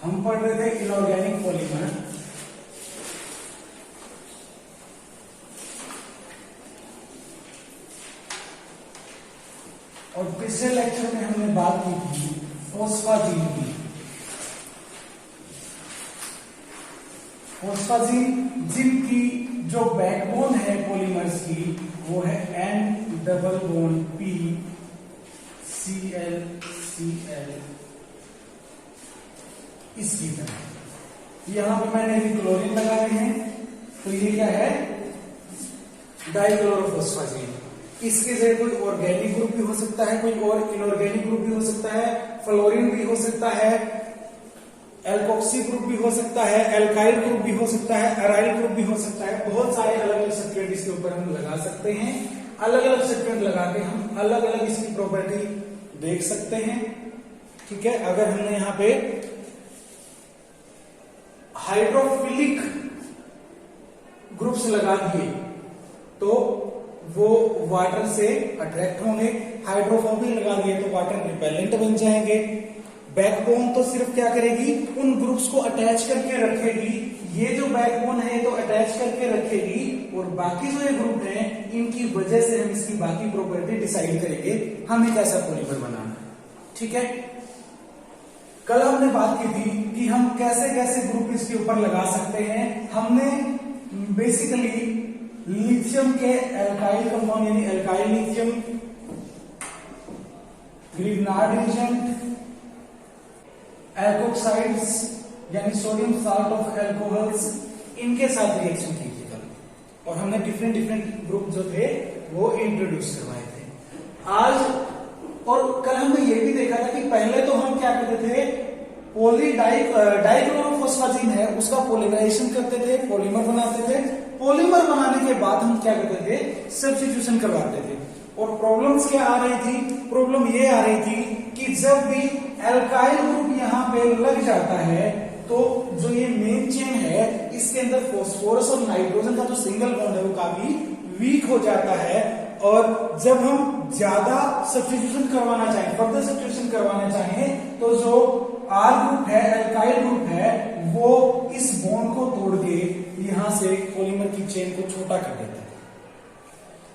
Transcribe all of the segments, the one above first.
हम पढ़ रहे थे इनऑर्गेनिक पॉलीमर। और पिछले लेक्चर में हमने बात की थी फोस्फाजीन की। फोस्फाजीन की जो बैकबोन है पॉलीमर्स की वो है N double bond P Cl Cl इसकी तरह। यहां पे मैंने अभी क्लोरीन लगाए हैं, तो ये क्या है, डाइक्लोरोफॉस्फाजीन। इसके जरिए कोई ऑर्गेनिक ग्रुप भी हो सकता है, कोई और इनऑर्गेनिक ग्रुप भी हो सकता है, फ्लोरीन भी हो सकता है, एल्कोक्सी ग्रुप भी हो सकता है, एल्काइल ग्रुप भी हो सकता है, अराइल ग्रुप भी हो सकता है। बहुत सारे अलग अलग सब्सट्रेट इसके ऊपर हम लगा सकते हैं। अलग अलग सब्सट्रेट लगा के हम अलग अलग इसकी प्रॉपर्टी देख सकते हैं। ठीक है, अगर हमने यहाँ पे हाइड्रोफिलिक ग्रुप्स लगा दिए तो वो वाटर से अट्रैक्ट होंगे, हाइड्रोफोबिक लगा दिए तो वाटर रिपेलेंट बन जाएंगे। बैकबोन तो सिर्फ क्या करेगी, उन ग्रुप्स को अटैच करके रखेगी। ये जो बैकबोन है तो अटैच करके रखेगी, और बाकी जो ये ग्रुप है इनकी वजह से हम इसकी बाकी प्रॉपर्टी डिसाइड करेंगे हमें कैसा पॉलीमर बनाना है। ठीक है, कल हमने बात की थी कि हम कैसे कैसे ग्रुप इसके ऊपर लगा सकते हैं। हमने बेसिकली लिथियम के एल्काइल कंपाउंड यानी एल्काइल लिथियम, ग्रिग्नार्ड एजेंट, एल्कोक्साइड्स यानी सोडियम साल्ट ऑफ एल्कोहल्स, इनके साथ रिएक्शन की थी कल, और हमने डिफरेंट डिफरेंट ग्रुप जो थे वो इंट्रोड्यूस करवाए थे आज। और कल हमने ये भी देखा था कि पहले तो हम क्या करते थे, डाइक्लोरोफॉस्फाजीन है उसका पॉलीमराइजेशन करते थे, पॉलीमर बनाते थे। पॉलीमर बनाने के बाद हम क्या करते थे, सब्स्टिट्यूशन करवाते थे। और प्रॉब्लम्स क्या आ रही थी, प्रॉब्लम ये आ रही थी कि जब भी एल्काइल ग्रुप यहाँ पे लग जाता है तो जो ये मेन चेन है इसके अंदर फॉस्फोरस और नाइट्रोजन का जो सिंगल बॉन्ड है वो काफी वीक हो जाता है। और जब हम ज्यादा सब्स्टिट्यूशन करवाना चाहें, फर्दर सब्स्टिट्यूशन करवाना चाहें, तो जो आर ग्रुप है, एल्काइल ग्रुप है, वो इस बॉन्ड को तोड़ के यहां से पॉलीमर की चेन को छोटा कर देता है,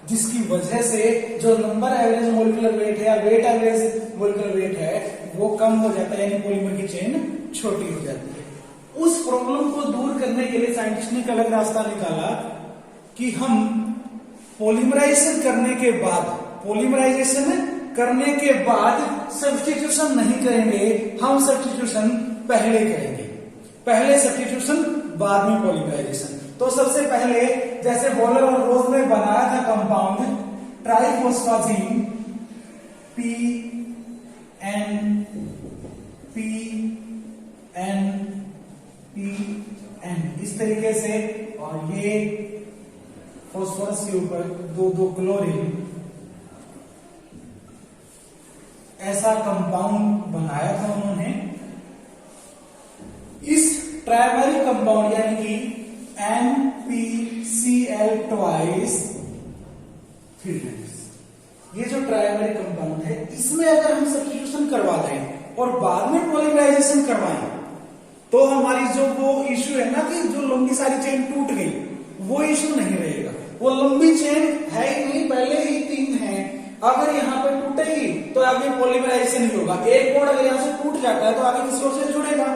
जिसकी वजह से जो नंबर एवरेज मोलिकुलर वेट है या वेट एवरेज मोलिकुलर वेट है वो कम हो जाता है, यानी पॉलीमर की चेन छोटी हो जाती है। उस प्रॉब्लम को दूर करने के लिए साइंटिस्ट ने एक अलग रास्ता निकाला कि हम पॉलीमराइजेशन करने के बाद सब्स्टिट्यूशन नहीं करेंगे, हम सब्स्टिट्यूशन पहले करेंगे, पहले सब्स्टिट्यूशन बाद में पॉलीमराइजेशन। तो सबसे पहले जैसे वॉलर और रोज ने बनाया था कंपाउंड ट्राइफॉस्फाजीन PN इस तरीके से, और ये फॉस्फोरस के ऊपर दो क्लोरीन, ऐसा कंपाउंड बनाया था उन्होंने। इस प्राइमरी कंपाउंड यानी कि NPCl ट्वाइस 3 टाइम्स, ये जो प्राइमरी कंपाउंड है इसमें अगर हम सब्स्टिट्यूशन करवा दें और बाद में पॉलीमराइजेशन करवाएं तो हमारी जो वो इश्यू है ना कि जो लंबी सारी चेन टूट गई, वो इश्यू नहीं रहेगा। वो लंबी चेन है ही नहीं, पहले ही 3 है, अगर यहाँ पे टूटेगी तो आगे पॉलीमराइजेशन नहीं होगा। एक बॉन्ड अगर यहाँ से टूट जाता है तो आगे किसी और से जुड़ेगा,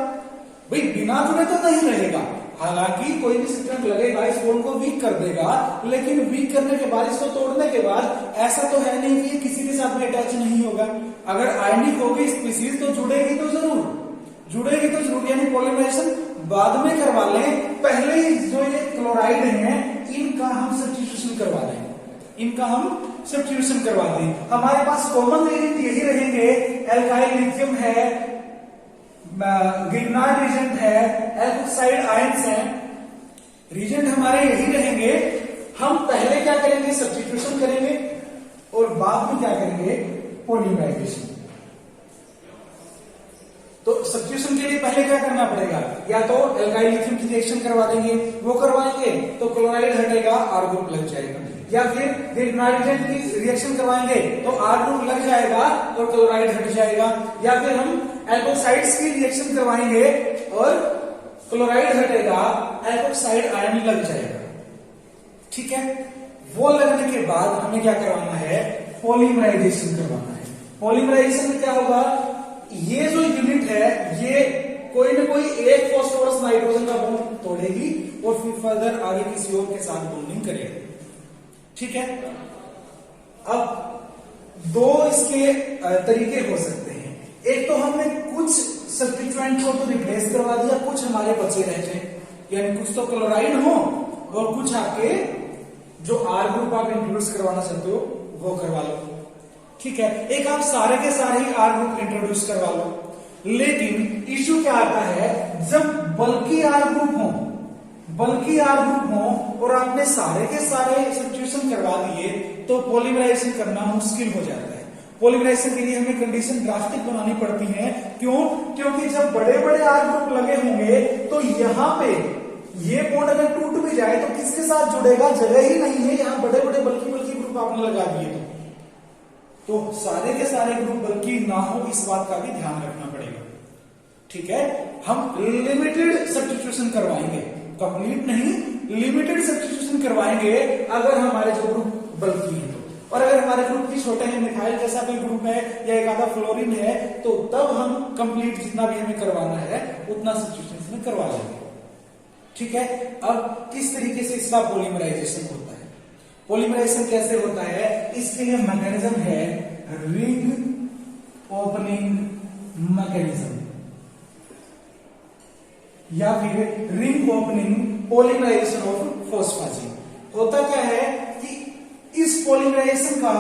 भाई बिना जुड़े तो नहीं रहेगा। हालांकि कोई भी सब्सटेंस लगेगा इस बॉन्ड को वीक कर देगा, लेकिन वीक करने के बाद, इसको तोड़ने के बाद ऐसा तो है नहीं कि ये किसी के साथ भी अटैच नहीं होगा। अगर आयनिक होगी स्पीसीज तो जुड़ेगी तो जरूर, यानी पॉलीमराइजेशन बाद में करवा लें, पहले ही जो ये क्लोराइड है इनका हम सब्स्टिट्यूशन करवा दें। हमारे पास कॉमन एजेंट यही रहेंगे, एल्काइल लिथियम है, ग्रिग्नार्ड एजेंट है, एल्कोक्साइड आयंस है, रीजेंट हमारे यही रहेंगे। हम पहले क्या करेंगे, सब्स्टिट्यूशन करेंगे और बाद में क्या करेंगे, पॉलीमराइजेशन। तो सब्स्टिट्यूशन के लिए पहले क्या करना पड़ेगा, या तो एल्काइल लिथियम की रिएक्शन करवा देंगे, वो करवाएंगे तो क्लोराइड हटेगा, आर ग्रुप लग जाएगा, या फिर ग्रिग्नार्ड एजेंट की रिएक्शन करवाएंगे तो आर ग्रुप लग जाएगा और क्लोराइड हट जाएगा, या फिर हम एल्कोक्साइड्स की रिएक्शन करवाएंगे और क्लोराइड हटेगा, एल्कोक्साइड आयन लग जाएगा। ठीक है, वो लगने के बाद हमें क्या करवाना है, पॉलीमराइजेशन करवाना है। पॉलीमराइजेशन में क्या होगा, ये जो यूनिट है ये कोई ना कोई एक फॉस्फोरस नाइट्रोजन का बॉन्ड तोड़ेगी और फिर फर्दर आगे किसी और के साथ बॉन्डिंग करेगी। ठीक है, अब दो इसके तरीके हो सकते हैं। एक तो हमने कुछ सब्स्टिट्यूएंट को तो रिप्लेस करवा दिया, कुछ हमारे बचे रह जाए, यानी कुछ तो क्लोराइड हो और कुछ आपके जो आर ग्रुप आप इंट्रोड्यूस करवाना चाहते हो वो करवा लो। ठीक है, एक आप सारे के सारे ही आर ग्रुप इंट्रोड्यूस करवा लो। लेकिन इश्यू क्या आता है, जब बल्कि आर ग्रुप हो और आपने सारे के सारे सब्स्टिट्यूशन करवा दिए तो पॉलीमराइजेशन करना मुश्किल हो जाता है। पॉलीमराइजेशन के लिए हमें कंडीशन ड्रास्टिक बनानी पड़ती है। क्यों? क्योंकि जब बड़े बड़े आर ग्रुप लगे होंगे तो यहाँ पे ये बॉन्ड अगर टूट भी जाए तो किसके साथ जुड़ेगा, जगह ही नहीं है, यहाँ बड़े बड़े बल्कि ग्रुप आपने लगा दिए तो सारे के सारे ग्रुप बल्कि ना हो, इस बात का भी ध्यान रखना पड़ेगा। ठीक है, हम लिमिटेड सब्स्टिट्यूशन करवाएंगे, कंप्लीट नहीं, लिमिटेड सब्स्टिट्यूशन करवाएंगे अगर हमारे जो ग्रुप बल्कि है तो। और अगर हमारे ग्रुप भी छोटे हैं, मिथाइल जैसा कोई ग्रुप है या एक आधा फ्लोरीन है, तो तब हम कंप्लीट जितना भी हमें करवाना है उतना सब्स्टिट्यूशन में करवा लेंगे। ठीक है, अब किस तरीके से इसका पॉलीमराइजेशन होता है, पॉलीमराइजेशन कैसे होता है, इसके लिए मैकेनिज्म है रिंग ओपनिंग मैकेनिज्म या फिर रिंग ओपनिंग पॉलीमराइजेशन ऑफ फॉस्फाजीन। होता क्या है कि इस पॉलीमराइजेशन का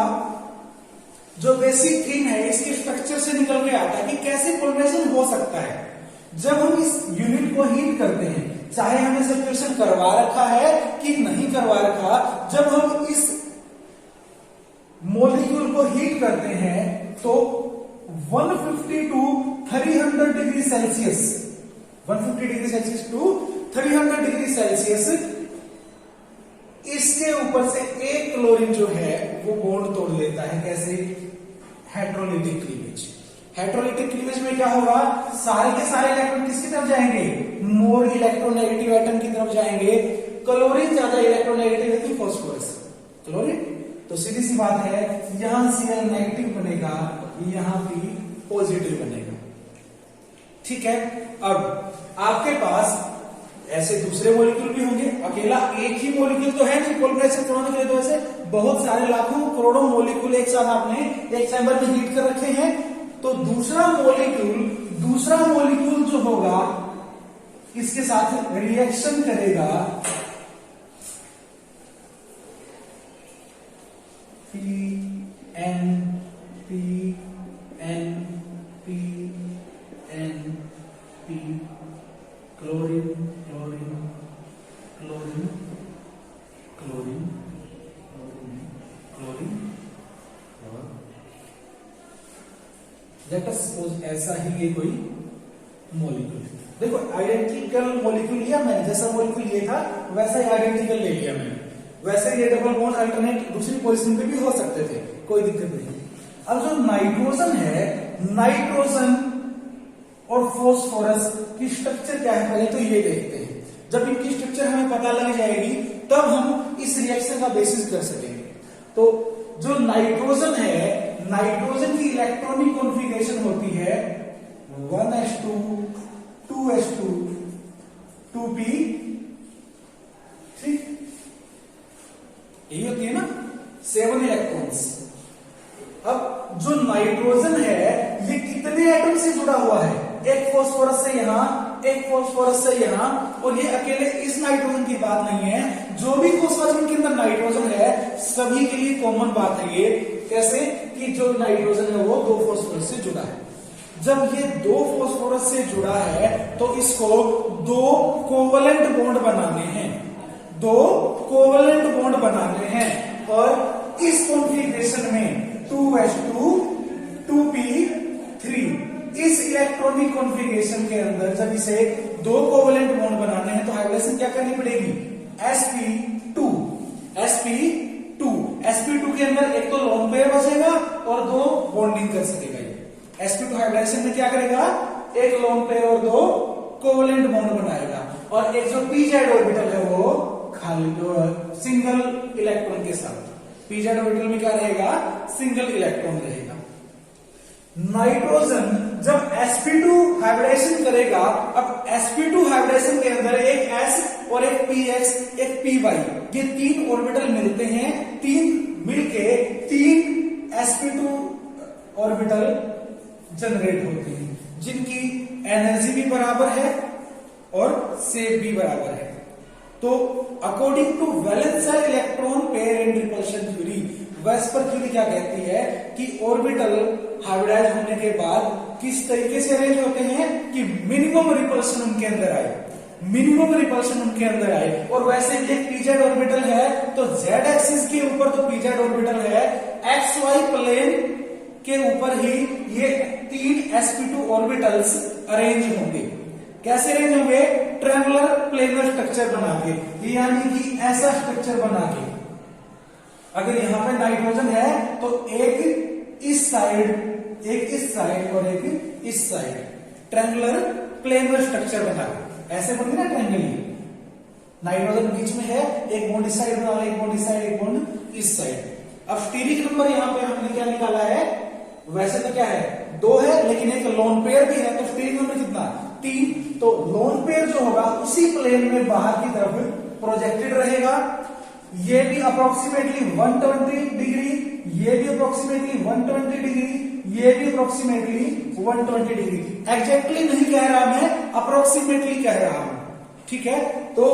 जो बेसिक थिंग है इसके स्ट्रक्चर से निकल के आता है कि कैसे पॉलीमराइजेशन हो सकता है। जब हम इस यूनिट को हीट करते हैं, चाहे हमने सब्स्टिट्यूशन करवा रखा है कि नहीं करवा रखा, जब हम इस मॉलिक्यूल को हीट करते हैं तो 150 to 300 degree Celsius, 150 degree Celsius to 300 degree Celsius इसके ऊपर से एक क्लोरीन जो है वो बॉन्ड तोड़ लेता है। कैसे? Heterolytic cleavage. हेटेरोलिटिक क्लीवेज में क्या होगा, सारे के सारे इलेक्ट्रॉन किसकी तरफ जाएंगे, मोर इलेक्ट्रोनेगेटिव एटम की तरफ जाएंगे। क्लोरीन ज्यादा इलेक्ट्रोनेगेटिव है कि फास्फोरस, क्लोरीन। तो सीधी सी बात है, यहां Cl नेगेटिव बनेगा, यहां भी पॉजिटिव बनेगा। ठीक है, अब आपके पास ऐसे दूसरे मॉलिक्यूल भी होंगे, अकेला एक ही मॉलिक्यूल तो है नहीं पॉलीमराइजेशन करवाने के लिए, तो ऐसे बहुत सारे लाखों करोड़ों मॉलिक्यूल एक साथ आपने एक चैम्बर में हीट कर रखे हैं। तो दूसरा मॉलिक्यूल जो होगा इसके साथ रिएक्शन करेगा, chlorine chlorine chlorine chlorine chlorine और लेट अस सपोज ऐसा ही ये कोई मॉलिक्यूल। देखो आइडेंटिकल मॉलिक्यूल लिया मैंने, जैसा मॉलिक्यूल ये था वैसा ही आइडेंटिकल ले लिया मैंने। वैसे ये डबल बॉन्ड अल्टरनेट दूसरी पोजीशन पे भी हो सकते थे, कोई दिक्कत नहीं। अब जो नाइट्रोजन है, नाइट्रोजन और फॉस्फोरस की स्ट्रक्चर क्या है पहले तो ये देखते हैं। जब इनकी स्ट्रक्चर हमें पता लग जाएगी तब हम इस रिएक्शन का बेसिस कर सकेंगे। तो जो नाइट्रोजन है, नाइट्रोजन की इलेक्ट्रॉनिक कॉन्फ़िगरेशन होती है 1s2 2s2 2p3, यही होती है ना, 7 इलेक्ट्रॉन्स। अब जो नाइट्रोजन है ये कितने एटम से जुड़ा हुआ है, एक फॉस्फोरस से यहां, एक फॉस्फोरस से यहां, और ये अकेले इस नाइट्रोजन की बात नहीं है, जो भी फॉस्फोरस के अंदर नाइट्रोजन है सभी के लिए कॉमन बात है ये। कैसे कि जो नाइट्रोजन है वो 2 फॉस्फोरस से जुड़ा है। जब ये 2 फॉस्फोरस से जुड़ा है तो इसको 2 कोवलेंट बॉन्ड बनाने हैं, 2 कोवलेंट बॉन्ड बनाने हैं। और इस कॉन्फ़िगरेशन में 2s2 2p3 इस इलेक्ट्रॉनिक कॉन्फ़िगरेशन के अंदर जब इसे 2 कोवलेंट बॉन्ड बनाने हैं तो हाइब्रिडेशन क्या करनी पड़ेगी, sp2 sp2 sp2 के अंदर एक तो लोन पेयर बचेगा और 2 बॉन्डिंग कर सकेगा। ये sp2 हाइब्रिडेशन में क्या करेगा, एक लोन पेयर और 2 कोवेलेंट बॉन्ड बनाएगा, और एक जो pz ऑर्बिटल है वो खाली सिंगल इलेक्ट्रॉन के साथ। pz ऑर्बिटल में क्या रहेगा? सिंगल इलेक्ट्रॉन रहेगा। नाइट्रोजन जब sp2 हाइब्रिडेशन करेगा, अब sp2 हाइब्रिडेशन के अंदर एक s और एक px एक py, ये तीन ऑर्बिटल मिलते हैं, तीन मिलके तीन sp2 ऑर्बिटल जनरेट होती हैं, जिनकी एनर्जी भी बराबर है और शेप भी बराबर है। तो according to valence shell electron pair and repulsion theory, VSEPR theory क्या कहती है कि ऑर्बिटल हाइब्रिडाइज होने के बाद किस तरीके से अरेंज होते हैं कि मिनिमम रिपल्शन उनके अंदर आए, मिनिमम रिपल्शन उनके अंदर आए। और वैसे भी एक pz ऑर्बिटल है तो z एक्सिस के ऊपर तो pz ऑर्बिटल है, xy प्लेन के ऊपर ही ये तीन sp2 ऑर्बिटल्स अरेंज होंगे। कैसे अरेंज होंगे? ट्रायंगुलर प्लेनर स्ट्रक्चर बना के, यानी कि ऐसा स्ट्रक्चर बना के। अगर यहां पे नाइट्रोजन है तो एक इस साइड, एक इस साइड और एक इस साइड, ट्रायंगुलर प्लेनर स्ट्रक्चर बना के ऐसे बन गया ना ट्रायंगल। नाइट्रोजन बीच में है, एक बॉन्ड इस साइड बना, एक बॉन्ड इस साइड, एक बॉन्ड इस साइड। अब स्टीरिक नंबर यहां पे हमने क्या निकाला है? वैसे तो क्या है? 2 है, लेकिन एक लोन पेयर भी है, तो स्टीरिक नंबर कितना? 3। तो लोन पेयर जो होगा उसी प्लेन में बाहर की तरफ प्रोजेक्टेड रहेगा। ये भी अप्रोक्सीमेटली 120 डिग्री, ये भी अप्रोक्सीमेटली 120 डिग्री, ये भी अप्रोक्सीमेटली 120 डिग्री। एग्जैक्टली नहीं कह रहा मैं, अप्रोक्सीमेटली कह रहा हूं, ठीक है। तो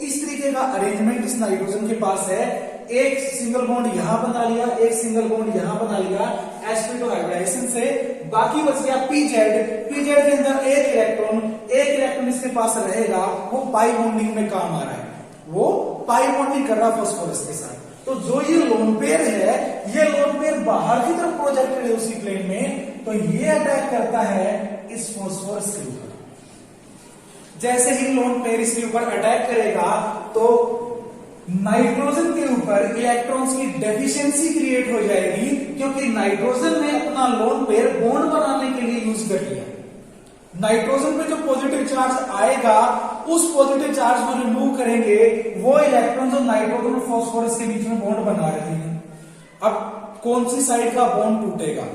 इस तरीके का अरेंजमेंट इस नाइट्रोजन के पास है। एक सिंगल बॉन्ड यहां बना लिया, एक सिंगल बॉन्ड यहां बना लिया sp2 हाइब्रिडेशन से, बाकी बच गया pz के अंदर एक इलेक्ट्रॉन इसके पास रहेगा, वो पाई बॉन्डिंग में काम आ रहा है, वो पाई बॉन्डिंग कर रहा है फास्फोरस के साथ। तो जो ये लोन पेयर है, ये लोन पेयर बाहर की तरफ प्रोजेक्टेड है उसी प्लेन में, तो ये अटैक करता है इस फास्फोरस के ऊपर। जैसे ही लोन पेयर इसके ऊपर अटैक करेगा तो नाइट्रोजन के ऊपर इलेक्ट्रॉन्स की डेफिशिएंसी क्रिएट हो जाएगी, क्योंकि नाइट्रोजन ने अपना लोन पेयर बॉन्ड बनाने के लिए यूज कर लिया। नाइट्रोजन पे जो पॉजिटिव चार्ज आएगा, उस पॉजिटिव चार्ज को रिमूव करेंगे, वो इलेक्ट्रॉन जो नाइट्रोजन और फास्फोरस के बीच में बॉन्ड बना रहे हैं। अब कौन सी साइड का बॉन्ड टूटेगा?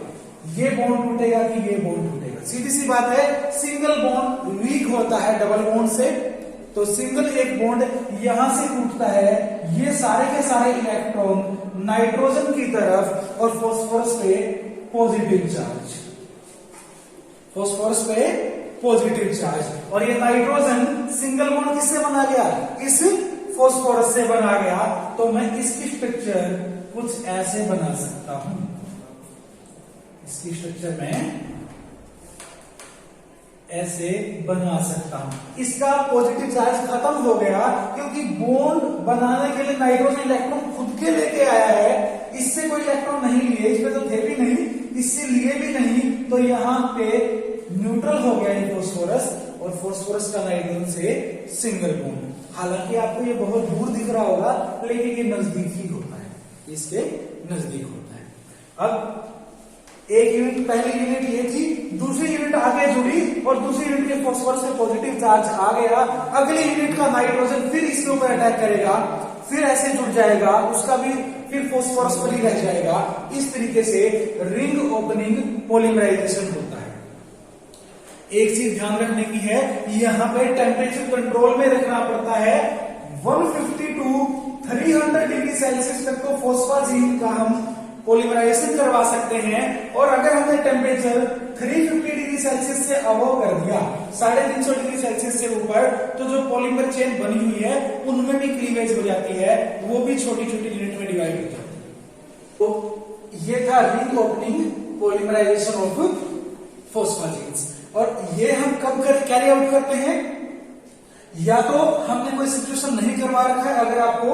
ये बॉन्ड टूटेगा कि ये बॉन्ड टूटेगा? सीधी सी बात है, सिंगल बॉन्ड वीक होता है डबल बॉन्ड से, तो सिंगल एक बॉन्ड यहां से टूटता है, ये सारे के सारे इलेक्ट्रॉन नाइट्रोजन की तरफ और फास्फोरस पे पॉजिटिव चार्ज, फास्फोरस पे पॉजिटिव चार्ज। और ये नाइट्रोजन सिंगल बॉन्ड किससे बना गया? इस फास्फोरस से बना गया। तो मैं इसकी स्ट्रक्चर कुछ ऐसे बना सकता हूं, इसकी स्ट्रक्चर में ऐसे बना सकता हूं। इसका पॉजिटिव चार्ज खत्म हो गया, क्योंकि बॉन्ड बनाने के लिए नाइट्रोजन इलेक्ट्रॉन खुद के लेके आया है, इससे कोई इलेक्ट्रॉन नहीं लिए, इसमें तो थे भी नहीं, इससे लिए भी नहीं, तो यहां पे न्यूट्रल हो गया ये फास्फोरस, और फास्फोरस का नाइट्रोजन से सिंगल बॉन्ड। हालांकि आपको ये बहुत दूर दिख रहा होगा, लेकिन ये नजदीक ही होता है, इसके नजदीक होता है। अब एक यूनिट, पहली यूनिट ये थी, दूसरी यूनिट आगे जुड़ी और दूसरी यूनिट के फास्फोरस में पॉजिटिव चार्ज आ गया। अगली यूनिट का नाइट्रोजन फिर इसके ऊपर अटैक करेगा, फिर ऐसे जुड़ जाएगा, उसका भी फिर फास्फोरस पर ही रह जाएगा। इस तरीके से रिंग ओपनिंग पॉलीमराइजेशन होता है। एक चीज ध्यान रखने की है, यहां पे टेम्परेचर कंट्रोल में रखना पड़ता है। 150 to 300 डिग्री सेल्सियस तक तो फॉस्फाजीन का हम पॉलीमराइजेशन करवा सकते हैं, और अगर हमने टेम्परेचर 350 डिग्री सेल्सियस से अबव कर दिया, 350 डिग्री सेल्सियस से ऊपर, तो जो पॉलीमर चेन बनी हुई है उनमें भी क्लीवेज हो जाती है, वो भी छोटी छोटी यूनिट में डिवाइड हो जाती है। तो ये था रिंग ओपनिंग पॉलीमराइजेशन ऑफ फॉस्फाजीन्स। और ये हम कब कैरी आउट करते हैं? या तो हमने कोई सिचुएशन नहीं करवा रखा है, अगर आपको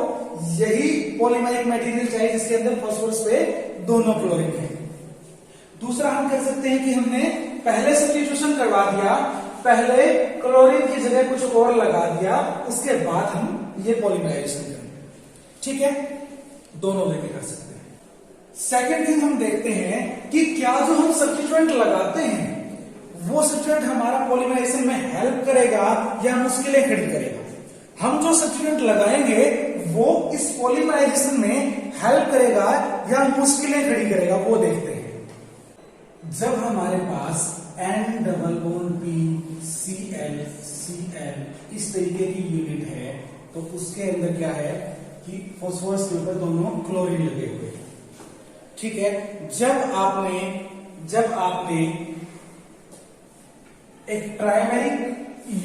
यही पॉलीमरिक मटेरियल चाहिए जिसके अंदर फास्फोरस पे दोनों क्लोरीन है। दूसरा हम कर सकते हैं कि हमने पहले सब्स्टिट्यूशन करवा दिया, पहले क्लोरीन की जगह कुछ और लगा दिया, उसके बाद हम ये पॉलीमराइजेशन करेंगे। ठीक है, दोनों लेके कर सकते हैं। सेकेंड थिंग हम देखते हैं कि क्या जो हम सब्स्टिट्यूएंट लगाते हैं वो सब्सटीट्यूएंट हमारा पॉलीमराइजेशन में हेल्प करेगा या मुश्किलें खड़ी करेगा। हम जो सब्सटीट्यूएंट लगाएंगे वो इस पॉलीमराइजेशन में हेल्प करेगा या मुश्किलें खड़ी करेगा, वो देखते हैं। जब हमारे पास N double bond P Cl Cl इस तरीके की यूनिट है तो उसके अंदर क्या है कि फॉस्फोरस के ऊपर दोनों क्लोरीन लगे हुए हैं, ठीक है। जब आपने एक ट्राइमेरिक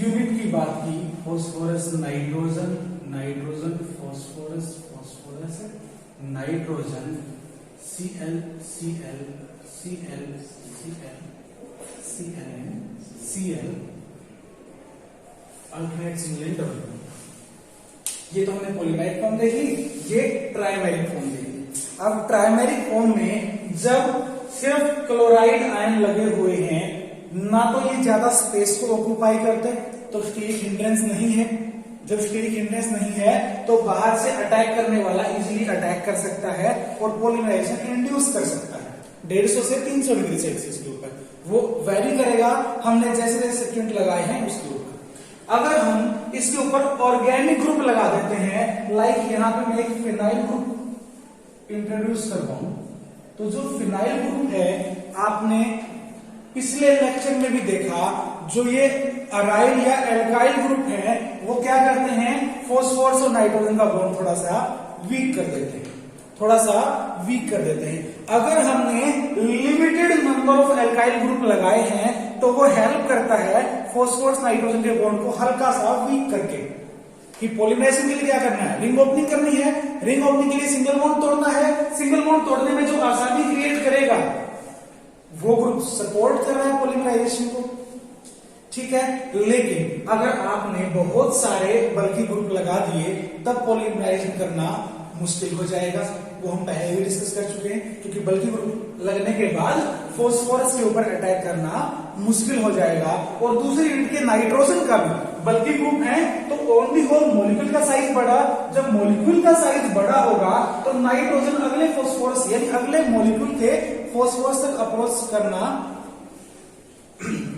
यूनिट की बात की, phosphorus nitrogen nitrogen phosphorus phosphorus nitrogen Cl Cl Cl Cl CnN Cl alternate single double, ये तो हमने पॉलीमेरिक फॉर्म देखी, ये ट्राइमेरिक फॉर्म देखी। अब ट्राइमेरिक फॉर्म में जब सिर्फ क्लोराइड आयन लगे हुए हैं, ना तो ये ज्यादा स्पेस को ऑक्यूपाई करते, तो स्टीरिक हिंड्रेंस नहीं है। जब स्टीरिक हिंड्रेंस नहीं है तो बाहर से अटैक करने वाला इजीली अटैक कर सकता है और पॉलीमराइजेशन इंड्यूस कर सकता है 150 से 300 डिग्री सेल्सियस के ऊपर। वो वेरी करेगा हमने जैसे जैसे सब्सटीट्यूएंट लगाए हैं उसके ऊपर। अगर हम इसके ऊपर ऑर्गेनिक ग्रुप लगा देते हैं, लाइक यहां पे मैं एक फिनाइल ग्रुप इंट्रोड्यूस कर रहा हूं, तो जो फिनाइल ग्रुप है आपने पिछले लेक्चर में भी देखा, जो ये अराइल या एल्काइल ग्रुप है वो क्या करते हैं, फॉस्फोरस और नाइट्रोजन का बॉन्ड थोड़ा सा वीक कर देते हैं, थोड़ा सा वीक कर देते हैं। अगर हमने limited number of alkyl group लगाए हैं तो वो हेल्प करता है फॉस्फोरस नाइट्रोजन के बॉन्ड को हल्का सा वीक करके। कि पॉलीमराइजेशन के लिए क्या करना है, रिंग ओपनिंग करनी है। रिंग ओपनिंग के लिए सिंगल बॉन्ड तोड़ना है। सिंगल बॉन्ड तोड़ने में जो आसानी क्रिएट करेगा वो ग्रुप सपोर्ट कर रहा है पॉलीमराइजेशन को, ठीक है। लेकिन अगर आपने बहुत सारे बल्कि ग्रुप लगा दिए तब पॉलीमराइजेशन करना मुश्किल हो जाएगा। वो हम पहले भी डिस्कस कर चुके हैं, क्योंकि बल्कि ग्रुप लगने के बाद फॉस्फोरस के ऊपर अटैक करना मुश्किल हो जाएगा। और दूसरी यूनिट के नाइट्रोजन का भी बल्कि ग्रुप है तो ओनली होल मॉलिक्यूल का साइज बढ़ा। जब मॉलिक्यूल का साइज बड़ा होगा तो नाइट्रोजन अगले फॉस्फोरस यानी अगले मॉलिक्यूल के फॉस्फोरस तक अप्रोच करना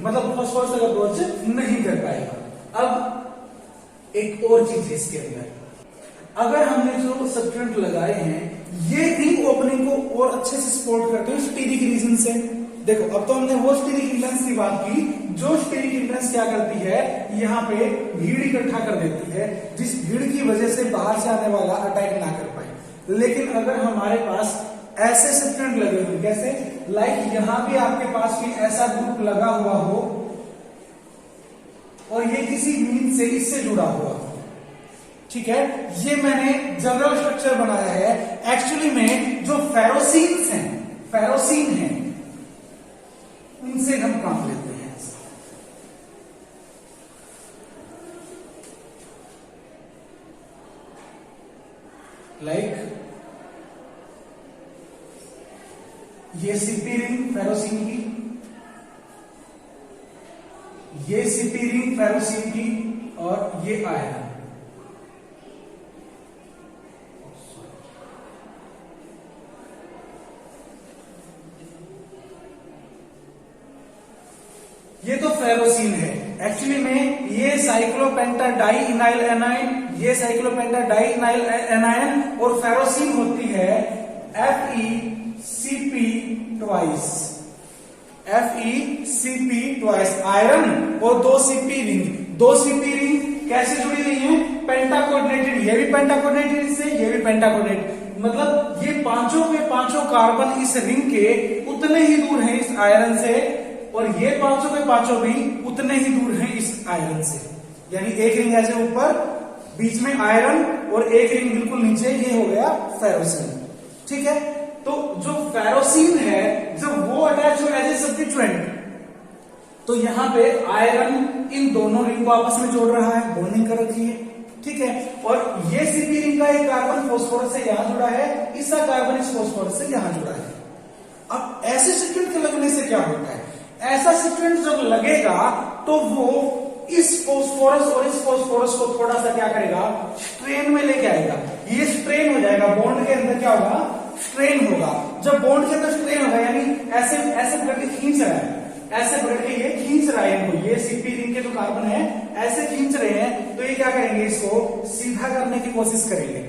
मतलब फॉस्फोरस तक अप्रोच नहीं कर पाएगा। अब एक और चीज है इसके अंदर, अगर हमने जो सब्सटीट्यूएंट लगाए हैं ये रिंग ओपनिंग को और अच्छे से सपोर्ट करते हैं स्टीरिक रीजन से। देखो अब तो हमने वो स्टीरिक हिंड्रेंस की बात की, जो स्टीरिक हिंड्रेंस क्या करती है, यहाँ पे भीड़ इकट्ठा कर देती है, जिस भीड़ की वजह से बाहर से आने वाला अटैक ना कर पाए। लेकिन अगर हमारे पास ऐसे सब्सटीट्यूएंट लगे हुए, कैसे, लाइक यहां भी आपके पास भी ऐसा ग्रुप लगा हुआ हो और ये किसी मीन से इससे जुड़ा हुआ हो, ठीक है। ये मैंने जनरल स्ट्रक्चर बनाया है। एक्चुअली में जो फेरोसीन्स हैं, फेरोसीन हैं, उनसे हम काम लेते हैं। लाइक ये सीपी रिंग फेरोसीन की, ये सीपी रिंग फेरोसीन की, और ये आयरन। ये तो फेरोसीन है। एक्चुअली में ये साइक्लोपेंटाडाइइनाइल एनाइन, ये साइक्लोपेंटाडाइइनाइल एनाइन, और फेरोसीन होती है FeCp twice, FeCp twice iron और 2 Cp रिंग। 2 Cp रिंग कैसे जुड़ी हुई है, पेंटा कोऑर्डिनेटेड, ये भी पेंटा कोऑर्डिनेटेड इससे, ये भी पेंटा कोऑर्डिनेटेड, मतलब ये पांचों के पांचों कार्बन इस रिंग के उतने ही दूर हैं इस आयरन से, और ये पांचों के पांचों भी उतने ही दूर हैं इस आयरन से। यानी एक रिंग ऐसे ऊपर, बीच में आयरन, और एक रिंग बिल्कुल नीचे, ये हो गया फेरोसीन, ठीक है। तो जो फेरोसीन है जब वो अटैच हो एज ए सब्स्टिट्यूएंट, तो यहां पे आयरन इन दोनों रिंग को आपस में जोड़ रहा है, बॉन्डिंग कर रखी है, ठीक है। और ये सीपी रिंग का एक कार्बन फॉस्फोरस से यहां जुड़ा है, इसका कार्बन इस फॉस्फोरस से यहां जुड़ा है। अब ऐसे सब्स्टिट्यूएंट के लगने से क्या होता है, ऐसा सब्स्टिट्यूएंट जब लगेगा तो वो इस फॉस्फोरस और इस फॉस्फोरस को थोड़ा सा क्या करेगा, स्ट्रेन में लेके आएगा। ये स्ट्रेन हो जाएगा, बॉन्ड के अंदर क्या होगा, स्ट्रेन होगा। जब बॉन्ड के अंदर स्ट्रेन होगा यानी ऐसे ऐसे करके खींच रहा है, ऐसे पकड़ के ये खींच रहा है इनको, ये सीपी रिंग के जो कार्बन है ऐसे खींच रहे हैं, तो ये क्या करेंगे, इसको सीधा करने की कोशिश करेंगे।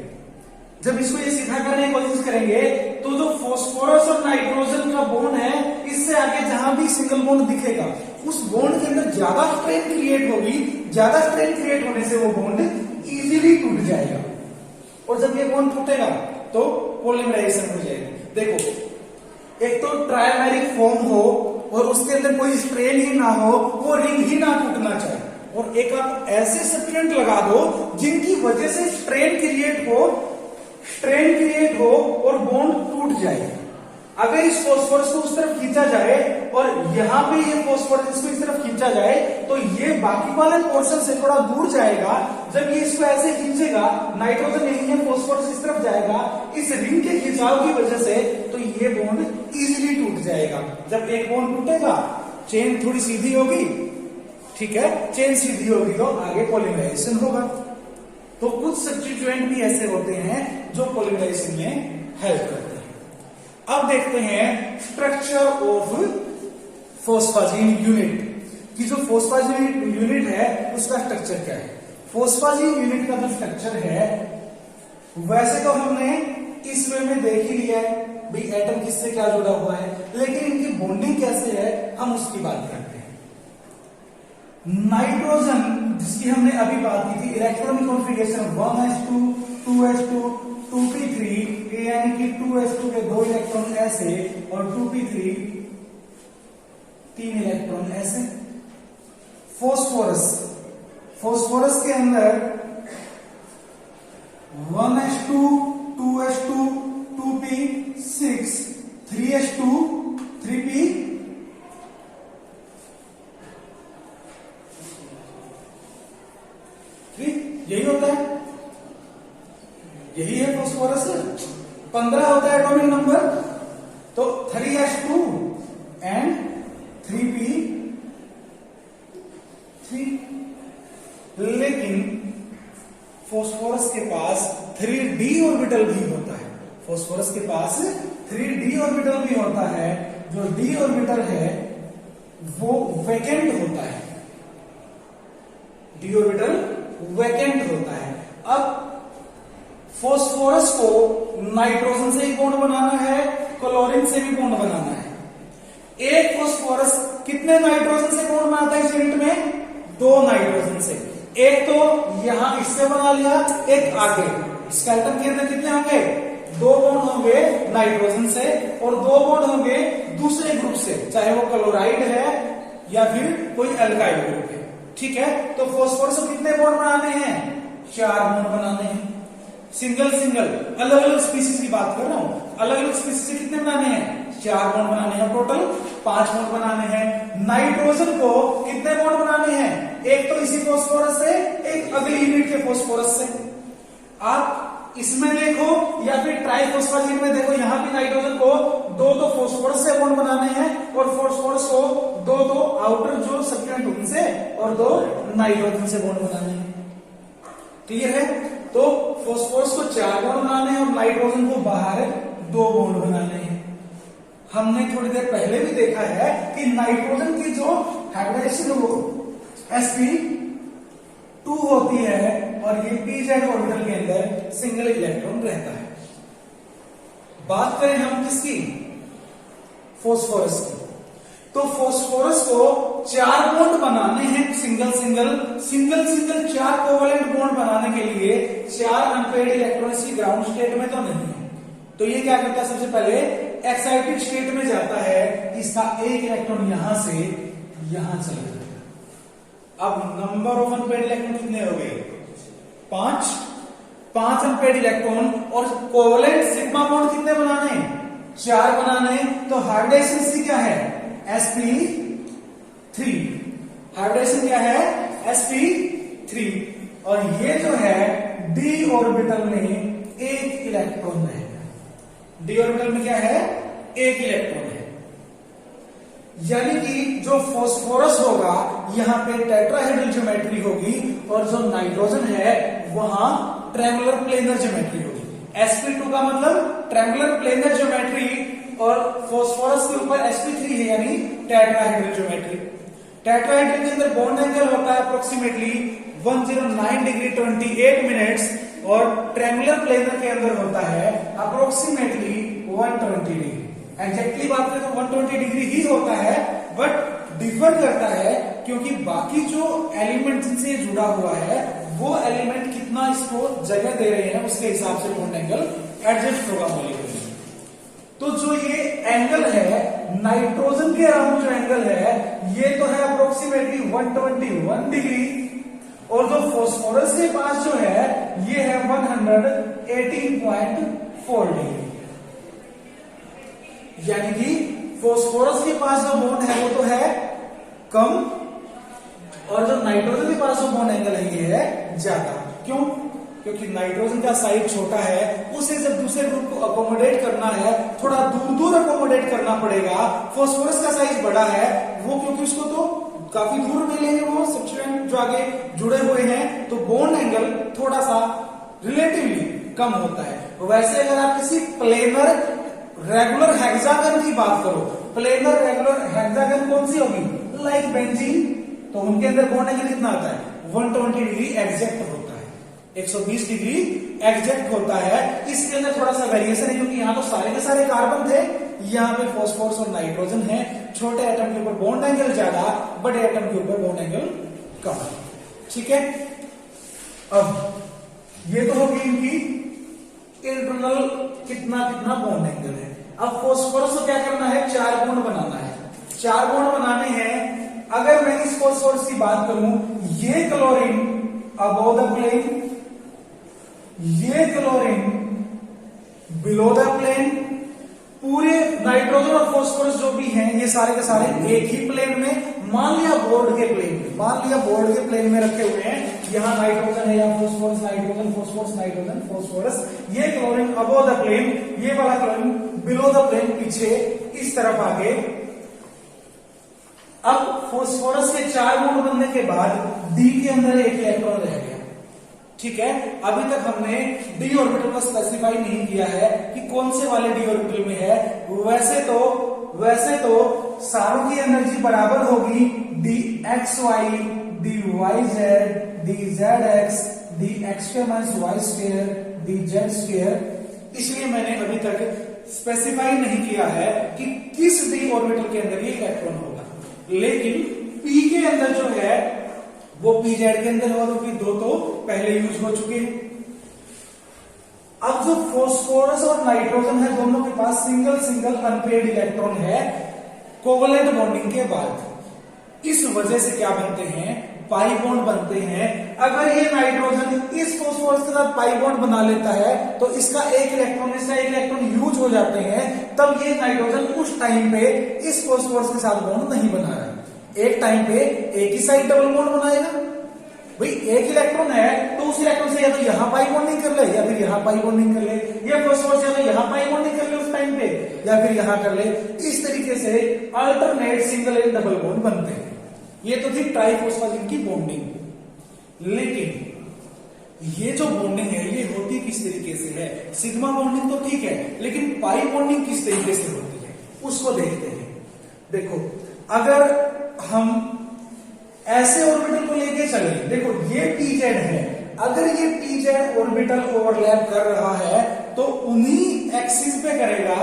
जब इसको ये सीधा करने की कोशिश करेंगे तो जो फास्फोरस और नाइट्रोजन का बॉन्ड है, इससे आगे जहां भी सिंगल बॉन्ड दिखेगा उस बॉन्ड के अंदर ज्यादा स्ट्रेन क्रिएट होगी, ज्यादा स्ट्रेन क्रिएट होने से वो बॉन्ड इजीली टूट जाएगा, और जब ये बॉन्ड टूटेगा तो पॉलीमराइजेशन हो जाएगी। देखो, एक तो ट्राइमेरिक फॉर्म हो और उसके अंदर कोई स्ट्रेन ही ना हो, वो रिंग ही ना टूटना चाहिए, और एक आप ऐसे सब्सटेंट लगा दो जिनकी वजह से स्ट्रेन क्रिएट हो और बॉन्ड टूट जाए। अगर इस फास्फोरस को उस तरफ खींचा जाए और यहां पे ये फास्फोरस को इस तरफ खींचा जाए तो ये बाकी वाले पोर्शन से थोड़ा दूर जाएगा। जब ये इसको ऐसे खींचेगा, नाइट्रोजन यही है, फास्फोरस इस तरफ जाएगा, इस रिंग के खिंचाव की वजह से तो ये बॉन्ड इजीली टूट जाएगा। जब एक बॉन्ड टूटेगा, चेन थोड़ी सीधी होगी, ठीक है, चेन सीधी होगी तो आगे पॉलीमराइजेशन होगा। तो कुछ सब्स्टिट्यूएंट भी ऐसे होते हैं जो पॉलीमराइजेशन में हेल्प करते हैं। अब देखते हैं स्ट्रक्चर ऑफ फोस्फाजीन यूनिट की। जो फोस्फाजीन यूनिट है उसका स्ट्रक्चर क्या है। फोस्फाजीन यूनिट का जो स्ट्रक्चर है वैसे तो हमने इस वे में देख ही लिया है, भाई एटम किससे क्या जुड़ा हुआ है, लेकिन इनकी बॉन्डिंग कैसे है हम उसकी बात करते हैं। नाइट्रोजन जिसकी हमने अभी बात की थी, electronic configuration 1s2 2s2 2p3, यानी कि 2s2 के 2 इलेक्ट्रॉन ऐसे और 2p3 3 इलेक्ट्रॉन ऐसे। फास्फोरस के अंदर 1s2 2s2 2p6 3s2 3p यही होता है, यही है फास्फोरस। 15 होता है एटॉमिक नंबर, तो 3s2 एंड 3p3। लेकिन फास्फोरस के पास 3d ऑर्बिटल भी होता है। फास्फोरस के पास 3d ऑर्बिटल भी होता है। जो d ऑर्बिटल है वो वैकेंट होता है, d ऑर्बिटल वैकेंट होता है। अब फास्फोरस को नाइट्रोजन से ही बॉन्ड बनाना है, क्लोरीन से भी बॉन्ड बनाना है। एक फास्फोरस कितने नाइट्रोजन से बॉन्ड बनाता है इस यूनिट में? 2 नाइट्रोजन से। एक तो यहां इससे बना लिया, एक आगे स्केलेटन के अंदर कितने होंगे? 2 बॉन्ड होंगे नाइट्रोजन से और 2 बॉन्ड होंगे दूसरे ग्रुप से, चाहे वो क्लोराइड है या फिर कोई एल्काइल ग्रुप है, ठीक है। तो फास्फोरस को कितने बॉन्ड बनाने हैं? 4 बॉन्ड बनाने हैं। सिंगल अलग अलग स्पीसीज की बात कर रहा हूं, अलग अलग स्पीसीज से कितने बनाने हैं? 4 बॉन्ड बनाने हैं, टोटल 5 बॉन्ड बनाने हैं। नाइट्रोजन को कितने बॉन्ड बनाने हैं? एक तो इसी फास्फोरस से, एक अगली यूनिट के फास्फोरस से। आप इसमें देखो या फिर ट्राइफॉस्फाजीन में देखो, यहां भी नाइट्रोजन को 2 फास्फोरस से बॉन्ड बनाने हैं और फास्फोरस को 2 आउटर जो सब्स्टिट्यूएंट उनसे और 2 नाइट्रोजन से बॉन्ड बनाने हैं। क्लियर है? तो फास्फोरस को 4 बॉन्ड बनाने हैं और नाइट्रोजन को बाहर 2 बॉन्ड बनाने हैं। हमने थोड़ी देर पहले भी देखा है कि नाइट्रोजन की जो हाइब्रिडाइजेशन वो sp2 होती है और ये pz ऑर्बिटल के अंदर सिंगल इलेक्ट्रॉन रहता है। बात करें हम किसकी? फास्फोरस की। तो फास्फोरस को 4 बॉन्ड बनाने हैं, सिंगल 4 कोवलेंट बॉन्ड बनाने के लिए 4 अनपेयर्ड इलेक्ट्रॉन इसकी ग्राउंड स्टेट में तो नहीं है, तो ये क्या करता है? सबसे पहले एक्साइटेड स्टेट में जाता है, इसका एक इलेक्ट्रॉन यहां से यहां चला जाता है। अब नंबर ऑफ अनपेयर्ड इलेक्ट्रॉन कितने हो गए? 5 अनपेयर्ड इलेक्ट्रॉन और कोवलेंट सिग्मा बॉन्ड कितने बनाने? 4 बनाने। तो हाइब्रिडाइजेशन क्या है? sp3। हाइब्रिडाइजेशन क्या है? sp3। और ये जो है d ऑर्बिटल में एक इलेक्ट्रॉन रहेगा। d ऑर्बिटल में क्या है? एक इलेक्ट्रॉन है। यानी कि जो फास्फोरस होगा यहां पे टेट्राहेड्रल ज्योमेट्री होगी और जो नाइट्रोजन है वहां ट्रायंगुलर प्लेनर ज्योमेट्री होगी। sp2 का मतलब ट्रायंगुलर प्लेनर ज्योमेट्री और फॉस्फोरस के ऊपर sp3 है, यानी टेट्राहेड्रल ज्योमेट्री। टेट्राहेड्रल के अंदर बॉन्ड एंगल होता है अप्रोक्सीमेटली 109 डिग्री 28 मिनट्स और ट्रायंगुलर प्लेनर के अंदर होता है अप्रोक्सीमेटली 120 डिग्री। एग्जैक्टली बात करें तो 120 डिग्री ही होता है, बट डिफर करता है क्योंकि बाकी जो एलिमेंट जिनसे जुड़ा हुआ है वो एलिमेंट कितना इसको जगह दे रहे हैं उसके हिसाब से बॉन्ड एंगल एडजस्ट होगा मॉलिक्यूल में। तो जो ये एंगल है नाइट्रोजन के अराउंड जो एंगल है ये तो है अप्रोक्सीमेटली 121 डिग्री, और जो फॉस्फोरस के पास जो है ये है 118.4 डिग्री। यानी कि फॉस्फोरस के पास जो बॉन्ड है वो तो है कम, और जो नाइट्रोजन के पास जो बॉन्ड एंगल है ये है ज्यादा। क्यों? क्योंकि नाइट्रोजन का साइज छोटा है, उसे जब दूसरे ग्रुप को अकोमोडेट करना है थोड़ा दूर दूर अकोमोडेट करना पड़ेगा। फॉस्फोरस का साइज बड़ा है, वो क्योंकि उसको तो काफी दूर मिलेंगे वो सब्सटेंट जो आगे जुड़े हुए हैं, तो बॉन्ड एंगल थोड़ा सा रिलेटिवली कम होता है। वैसे अगर आप किसी प्लेनर रेगुलर हेक्सागन की बात करो, प्लेनर रेगुलर हेक्सागन कौन सी होगी, लाइक बेंजीन, तो उनके अंदर बॉन्ड एंगल कितना आता है 120 डिग्री एग्जैक्ट होता है, 120 डिग्री एग्जैक्ट होता है। इसके अंदर थोड़ा सा वेरिएशन है क्योंकि यहाँ तो सारे के सारे कार्बन थे, यहाँ पे फॉस्फोरस और नाइट्रोजन है। छोटे एटम के ऊपर बॉन्ड एंगल ज्यादा, बड़े एटम के ऊपर बॉन्ड एंगल कम। ठीक है, अब ये तो होगी इनकी इंटरनल कितना कितना बॉन्ड एंगल है। अब फॉस्फोरस को क्या करना है, 4 बॉन्ड बनाना है। 4 बॉन्ड बनाने हैं। अगर मैं इस फॉस्फोरस की बात करूं, ये क्लोरीन अबव द प्लेन, ये क्लोरीन बिलो द प्लेन, पूरे नाइट्रोजन और फॉस्फोरस जो भी हैं ये सारे के सारे एक ही प्लेन में, मान लिया बोर्ड के प्लेन में, मान लिया बोर्ड के प्लेन में रखे हुए हैं। यहां नाइट्रोजन है, यहां phosphorus, nitrogen phosphorus, nitrogen phosphorus, ये क्लोरीन अबव द प्लेन, ये वाला क्लोरीन बिलो द प्लेन, पीछे इस तरफ आगे। अब फॉस्फोरस के 4 बॉन्ड बनने के बाद डी के अंदर एक इलेक्ट्रॉन रह गया। ठीक है, अभी तक हमने डी ऑर्बिटल को स्पेसिफाई नहीं किया है कि कौन से वाले डी ऑर्बिटल में है। वैसे तो सारों की एनर्जी बराबर होगी, d x y, d y z, d z x, d x square minus y square, d z square. इसलिए मैंने अभी तक स्पेसिफाई नहीं किया है कि किस डी ऑर्बिटल के अंदर ये इलेक्ट्रॉन होगा। लेकिन पी के अंदर जो है वो पी जेड के अंदर होगा, क्योंकि 2 तो पहले यूज हो चुके हैं। अब जो फॉस्फोरस और नाइट्रोजन है दोनों के पास सिंगल सिंगल अनपेयर्ड इलेक्ट्रॉन है कोवलेंट बॉन्डिंग के बाद। इस वजह से क्या बनते हैं, पाई बॉन्ड बनते हैं। अगर ये नाइट्रोजन इस फॉस्फोरस के साथ पाई बॉन्ड बना लेता है तो इसका एक इलेक्ट्रॉन यूज हो जाते हैं, तब ये नाइट्रोजन उस टाइम पे इस फॉस्फोरस के साथ बॉन्ड नहीं बना रहा है। एक टाइम पे एक ही साइड डबल बॉन्ड बनाएगा। भाई एक इलेक्ट्रॉन है तो उस इलेक्ट्रॉन से या तो यहां पाई बॉन्डिंग कर ले या फिर यहां पाई बॉन्डिंग कर ले, या फॉस्फोरस या तो यहां पाई बॉन्डिंग कर ले उस टाइम पे या फिर यहां कर ले। इस तरीके से alternate single and double bond बनते हैं। ये तो थी ट्राइफॉस्फेट की बॉन्डिंग। लेकिन ये जो बॉन्डिंग है ये होती किस तरीके से है, सिग्मा बॉन्डिंग तो ठीक है, लेकिन पाई बॉन्डिंग किस तरीके से होती है उसको देखते हैं। देखो, अगर हम ऐसे ऑर्बिटल को लेके चले, देखो ये पी जेड है, अगर ये पी जेड ऑर्बिटल ओवरलैप कर रहा है तो उन्हीं एक्सिस पे करेगा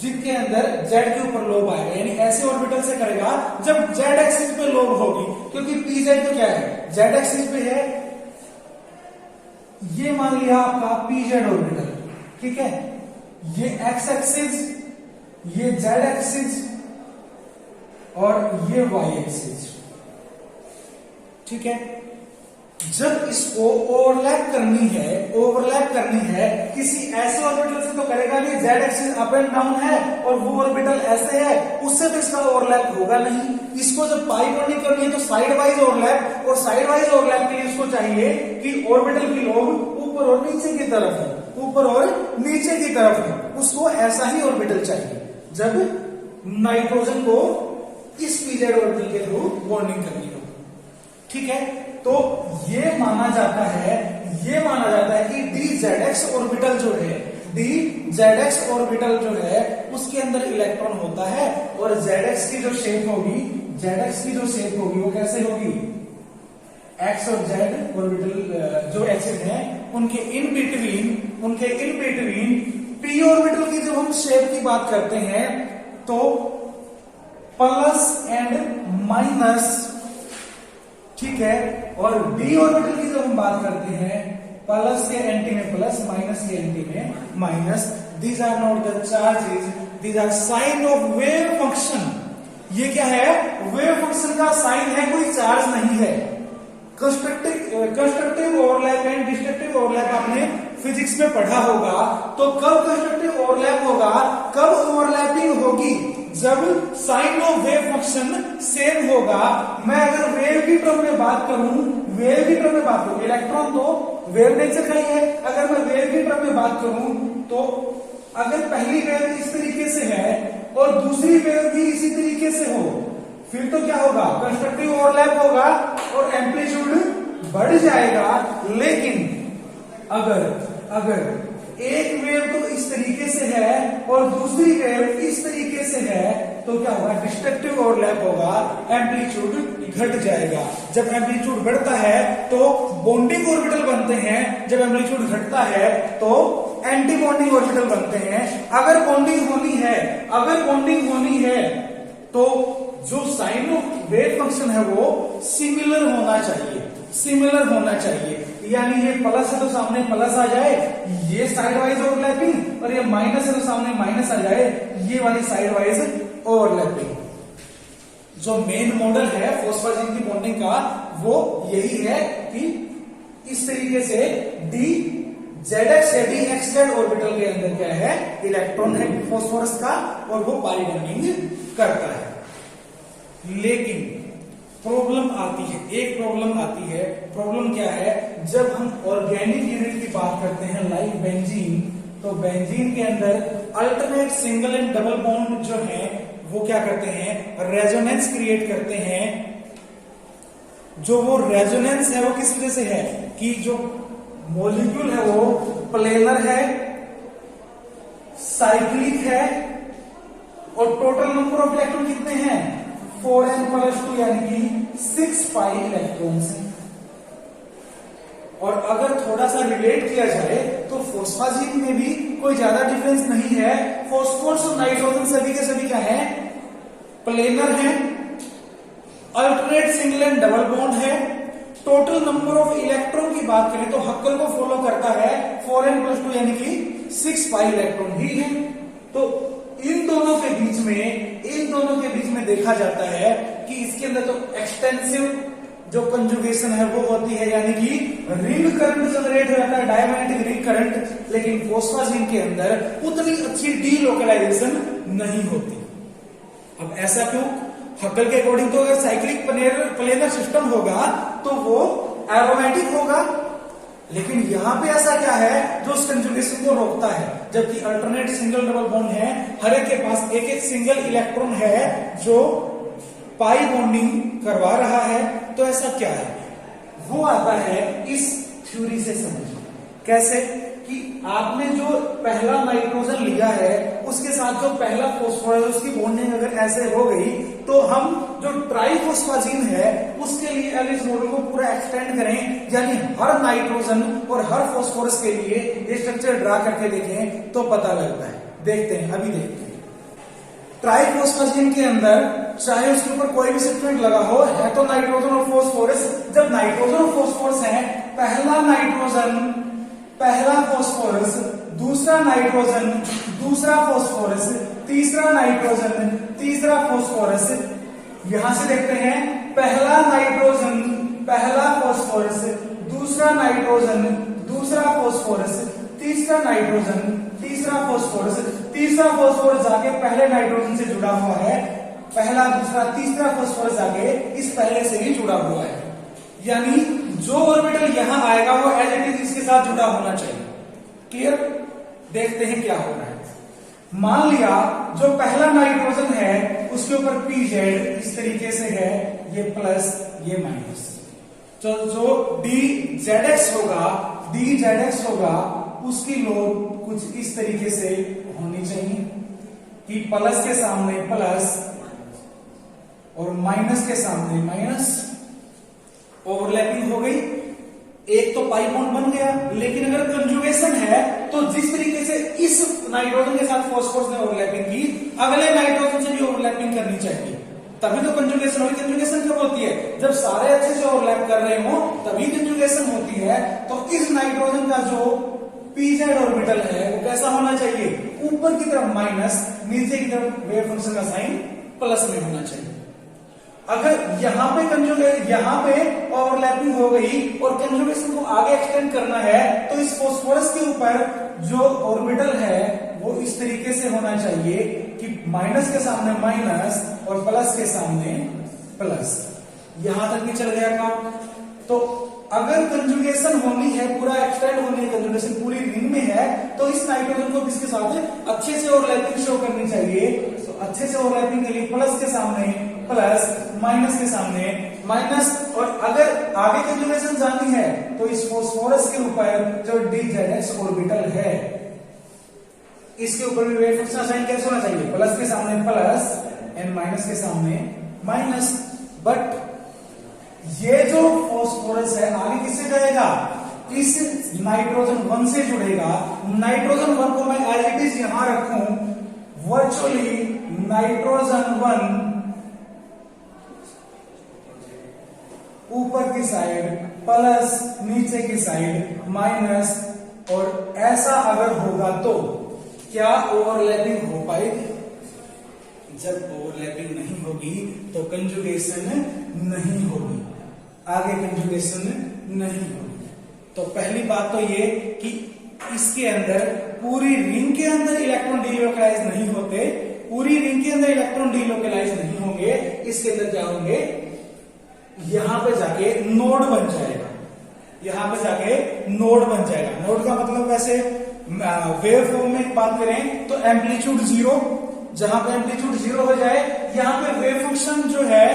जिनके अंदर जेड के ऊपर लोब आएगा, यानी ऐसे ऑर्बिटल से करेगा जब जेड एक्सिस पे लोब होगी। क्योंकि पी जेड तो क्या है, जेड एक्सिस पे है। ये मान लिया आपका पी जेड ऑर्बिटल, ठीक है, ये एक्स एक्सिस, ये जेड एक्सिस और ये वाई एक्सिस। ठीक है, जब इसको ओवरलैप करनी है किसी ऐसे ऑर्बिटल से तो करेगा नहीं, Z axis up and down है और वो ऑर्बिटल ऐसे है, उससे तो इसका ओवरलैप होगा नहीं। इसको जब पाई बॉन्डिंग करनी है तो साइड वाइज ओवरलैप, और साइड वाइज ओवरलैप के लिए इसको चाहिए कि ऑर्बिटल की लोब ऊपर और नीचे की तरफ है, ऊपर और नीचे की तरफ है, उसको ऐसा ही ऑर्बिटल चाहिए जब नाइट्रोजन को इस पीजेड ऑर्बिटल के थ्रू बॉन्डिंग करनी हो। ठीक है, तो ये माना जाता है कि डी जेड एक्स ऑर्बिटल जो है डी जेड एक्स ऑर्बिटल जो है उसके अंदर इलेक्ट्रॉन होता है, और जेड एक्स की जो शेप होगी, जेड एक्स की जो शेप होगी वो कैसे होगी, एक्स और जेड ऑर्बिटल जो एक्सिस है उनके इन बिटवीन पी ऑर्बिटल की जब हम शेप की बात करते हैं तो प्लस एंड माइनस, ठीक है, और डी ऑर्बिटल की जब हम बात करते हैं प्लस के एंटी में प्लस, माइनस के एंटी में minus. These are not the charges, these are sign of wave function. ये क्या है, वेव फंक्शन का साइन है, कोई चार्ज नहीं है। Constructive overlap and destructive overlap आपने फिजिक्स में पढ़ा होगा। तो कब कंस्ट्रक्टिव ओवरलैप होगा, कब ओवरलैपिंग होगी, जब sign of wave function same होगा। मैं अगर वेव की टर्म में बात करूं, इलेक्ट्रॉन तो वेव नेचर का ही है। अगर मैं वेव की टर्म में बात करूं तो अगर पहली वेव इस तरीके से है और दूसरी वेव भी इसी तरीके से हो, फिर तो क्या होगा, कंस्ट्रक्टिव ओवरलैप होगा और एम्पलीट्यूड बढ़ जाएगा। लेकिन अगर एक वेव तो इस तरीके से है और दूसरी वेव इस तरीके से है तो क्या होगा, डिस्ट्रक्टिव ओवरलैप होगा, एम्पलीट्यूड घट जाएगा। जब एम्पलीट्यूड बढ़ता है तो बॉन्डिंग ऑर्बिटल बनते हैं, जब एम्पलीट्यूड घटता है तो एंटी बॉन्डिंग ऑर्बिटल बनते हैं। अगर बॉन्डिंग होनी है तो जो साइन ऑफ वेव फंक्शन है वो सिमिलर होना चाहिए, यानी ये प्लस है तो सामने प्लस आ जाए, ये साइड वाइज ओवरलैपिंग, और ये माइनस है तो सामने माइनस आ जाए, ये वाली साइड वाइज ओवरलैपिंग। जो मेन मॉडल है फॉस्फोजिन की बॉन्डिंग का वो यही है कि इस तरीके से डी जेड एक्स या डी एक्स जेड ऑर्बिटल के अंदर क्या है, इलेक्ट्रॉन है फॉस्फोरस का, और वो पाई बॉन्डिंग करता है। लेकिन प्रॉब्लम आती है, प्रॉब्लम क्या है, जब हम ऑर्गेनिक यूनिट की बात करते हैं लाइक बेंजीन, तो बेंजीन के अंदर alternate single and double bond जो है वो क्या करते हैं, रेजोनेंस क्रिएट करते हैं। जो वो रेजोनेंस है वो किस वजह से है कि जो मॉलिक्यूल है वो प्लेनर है, साइक्लिक है, और टोटल नंबर ऑफ इलेक्ट्रॉन कितने हैं, 4n+2 यानी कि 6 पाई इलेक्ट्रॉन्स हैं। और अगर थोड़ा सा रिलेट किया जाए तो फॉस्फाजिन में भी कोई ज्यादा डिफरेंस नहीं है। फॉस्फोरस और नाइट्रोजन सभी के सभी क्या है, प्लेनर है, alternate single and double bond है। टोटल नंबर ऑफ इलेक्ट्रॉन की बात करें तो हक्कल को फॉलो करता है 4n+2 यानी कि 6 पाई इलेक्ट्रॉन ही है। तो इन दोनों के बीच में देखा जाता है कि इसके अंदर तो एक्सटेंसिव जो कंजुगेशन है वो होती है, यानी कि रिंग करंट जनरेट हो जाता है, डायमैग्नेटिक रिंग करंट। लेकिन फॉस्फाजिन के अंदर उतनी अच्छी डीलोकलाइजेशन नहीं होती। अब ऐसा क्यों, हक्कल के अकॉर्डिंग तो अगर साइक्लिक प्लेनर सिस्टम होगा तो वो एरोमेटिक होगा, लेकिन यहां पे ऐसा क्या है जो उस कंजुगेशन को रोकता है, जबकि अल्टरनेट सिंगल डबल बॉन्ड है, हर एक के पास एक एक सिंगल इलेक्ट्रॉन है जो पाई बॉन्डिंग करवा रहा है। तो ऐसा क्या है, वो आता है इस थ्योरी से समझ। कैसे कि आपने जो पहला नाइट्रोजन लिया है उसके साथ जो पहला फॉस्फोरस, उसकी बॉन्डिंग अगर ऐसे हो गई तो हम जो ट्राइफॉस्फाजिन है उसके लिए अगर इस मॉडल को पूरा एक्सटेंड करें, यानी हर नाइट्रोजन और हर फॉस्फोरस के लिए ये स्ट्रक्चर ड्रा करके देखें तो पता लगता है। देखते हैं, अभी देखते हैं। ट्राइफॉस्फाजिन के अंदर चाहे उसके ऊपर कोई भी सब्सटेंस लगा हो, है तो नाइट्रोजन और फॉस्फोरस। जब नाइट्रोजन और फॉस्फोरस है, पहला नाइट्रोजन, पहला फॉस्फोरस, दूसरा नाइट्रोजन, दूसरा फॉस्फोरस, तीसरा नाइट्रोजन, तीसरा फॉस्फोरस। यहां से देखते हैं, पहला नाइट्रोजन, पहला फॉस्फोरस, दूसरा नाइट्रोजन, दूसरा फॉस्फोरस, तीसरा नाइट्रोजन, तीसरा फॉस्फोरस, तीसरा फॉस्फोरस जाके पहले नाइट्रोजन से जुड़ा हुआ है, पहला दूसरा तीसरा फॉस्फोरस जाके इस पहले से ही जुड़ा हुआ है। यानी जो ऑर्बिटल यहां आएगा वो एज इट इज इसके साथ जुड़ा होना चाहिए। क्लियर? देखते हैं क्या हो रहा है। मान लिया जो पहला नाइट्रोजन है उसके ऊपर पीजेड इस तरीके से है, ये प्लस ये माइनस। तो जो डी जेड एक्स होगा उसकी लोड कुछ इस तरीके से होनी चाहिए कि प्लस के सामने प्लस और माइनस के सामने माइनस, ओवरलैपिंग हो गई। एक तो पाई बॉन्ड बन गया, लेकिन अगर कंजुगेशन है तो जिस तरीके से इस नाइट्रोजन के साथ फॉस्फोरस ने ओवरलैपिंग की, अगले नाइट्रोजन से भी ओवरलैपिंग करनी चाहिए, तभी तो कंजुगेशन होगी। कंजुगेशन कब होती है? जब सारे अच्छे से ओवरलैप कर रहे हो तभी कंजुगेशन होती है। तो इस नाइट्रोजन का जो पीजेड ऑर्बिटल है वो कैसा होना चाहिए? ऊपर की तरफ माइनस, नीचे की तरफ वेव फंक्शन का साइन प्लस में होना चाहिए। अगर यहां पे ओवरलैपिंग हो गई और कंजुगेशन को आगे एक्सटेंड करना है तो इस फास्फोरस के ऊपर जो ऑर्बिटल है वो इस तरीके से होना चाहिए कि माइनस के सामने माइनस और प्लस के सामने प्लस। यहां तक भी चल गया काम। तो अगर कंजुगेशन होनी है, पूरा एक्सटेंड होनी है, कंजुगेशन पूरी रिंग में है, तो इस नाइट्रोजन को किसके साथ अच्छे से ओवरलैपिंग शो करनी चाहिए। तो अच्छे से ओवरलैपिंग के लिए प्लस के सामने प्लस, माइनस के सामने माइनस, और अगर आगे कंजुगेशन जानी है तो इस फास्फोरस के ऊपर जो डीजेड ऑर्बिटल है इसके ऊपर भी वेव फंक्शन साइन कैसे होना चाहिए? प्लस के सामने प्लस एंड माइनस के सामने माइनस। बट ये जो फास्फोरस है आगे किससे जाएगा? इस नाइट्रोजन 1 से जुड़ेगा। नाइट्रोजन 1 को मैं एज इट इज यहां रखूं, वर्चुअली नाइट्रोजन 1 ऊपर की साइड प्लस, नीचे की साइड माइनस, और ऐसा अगर होगा तो क्या ओवरलैपिंग हो पाएगी? जब ओवरलैपिंग नहीं होगी तो कंजुगेशन नहीं होगी, आगे कंजुगेशन नहीं होगी। तो पहली बात तो ये कि इसके अंदर पूरी रिंग के अंदर इलेक्ट्रॉन डीलोकलाइज नहीं होते, पूरी रिंग के अंदर इलेक्ट्रॉन डीलोकलाइज नहीं होंगे। इसके अंदर क्या होंगे? यहां पे जाके नोड बन जाएगा, यहां पे जाके नोड बन जाएगा। नोड का मतलब वैसे वेव फॉर्म में बात करें तो एम्पलीट्यूड 0, जहां पे एम्पलीट्यूड 0 हो जाए, यहां पे वेव फंक्शन जो है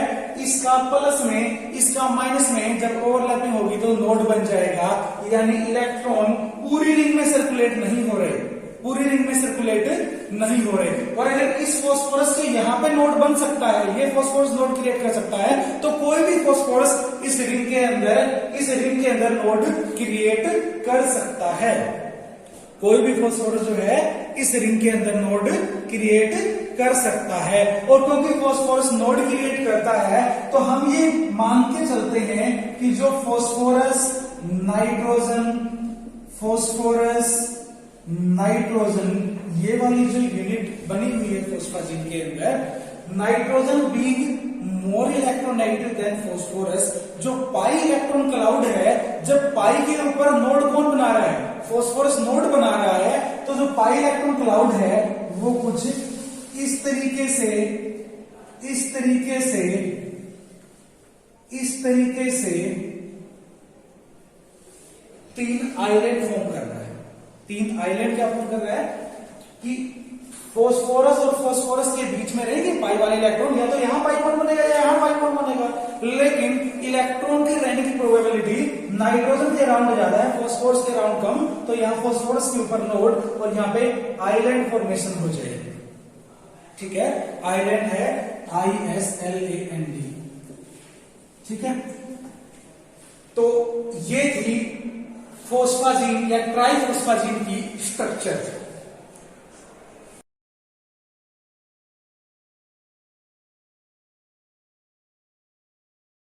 इसका प्लस में इसका माइनस में जब ओवरलैपिंग होगी तो नोड बन जाएगा, यानी इलेक्ट्रॉन पूरी रिंग में सर्कुलेट नहीं हो रहे, पूरी रिंग में सर्कुलेट नहीं हो रहे। और अगर इस फास्फोरस के यहां पे नोड बन सकता है, ये फास्फोरस नोड क्रिएट कर सकता है, तो कोई भी फास्फोरस इस रिंग के अंदर नोड क्रिएट कर सकता है। कोई भी फास्फोरस जो है इस रिंग के अंदर नोड क्रिएट कर सकता है। और क्योंकि फास्फोरस नोड क्रिएट करता है तो हम ये मान के चलते हैं कि जो फास्फोरस नाइट्रोजन ये वाली जो यूनिट बनी हुई है फॉस्फाजीन के अंदर, nitrogen being more electronegative than phosphorus, जो पाई इलेक्ट्रॉन क्लाउड है, जब पाई के ऊपर नोड कौन बना रहा है? फास्फोरस नोड बना रहा है। तो जो पाई इलेक्ट्रॉन क्लाउड है वो कुछ इस तरीके से 3 आइलैंड फॉर्म कर रहा है। 3 आइलैंड क्या फॉर्म कर रहा है कि फास्फोरस और फास्फोरस के बीच में रहेंगे पाई वाले इलेक्ट्रॉन, या तो यहां पाई बॉन्ड बनेगा या यहां पाई बॉन्ड बनेगा, लेकिन इलेक्ट्रॉन के रहने की प्रोबेबिलिटी नाइट्रोजन के अराउंड ज्यादा है, फास्फोरस के अराउंड कम। तो यहां फास्फोरस के ऊपर नोड और यहां पे आइलैंड फॉर्मेशन हो जाएगी। ठीक है, आइलैंड है ISLAND। ठीक है, तो ये थी फॉस्फाजीन या ट्राइफॉस्फाजीन की स्ट्रक्चर।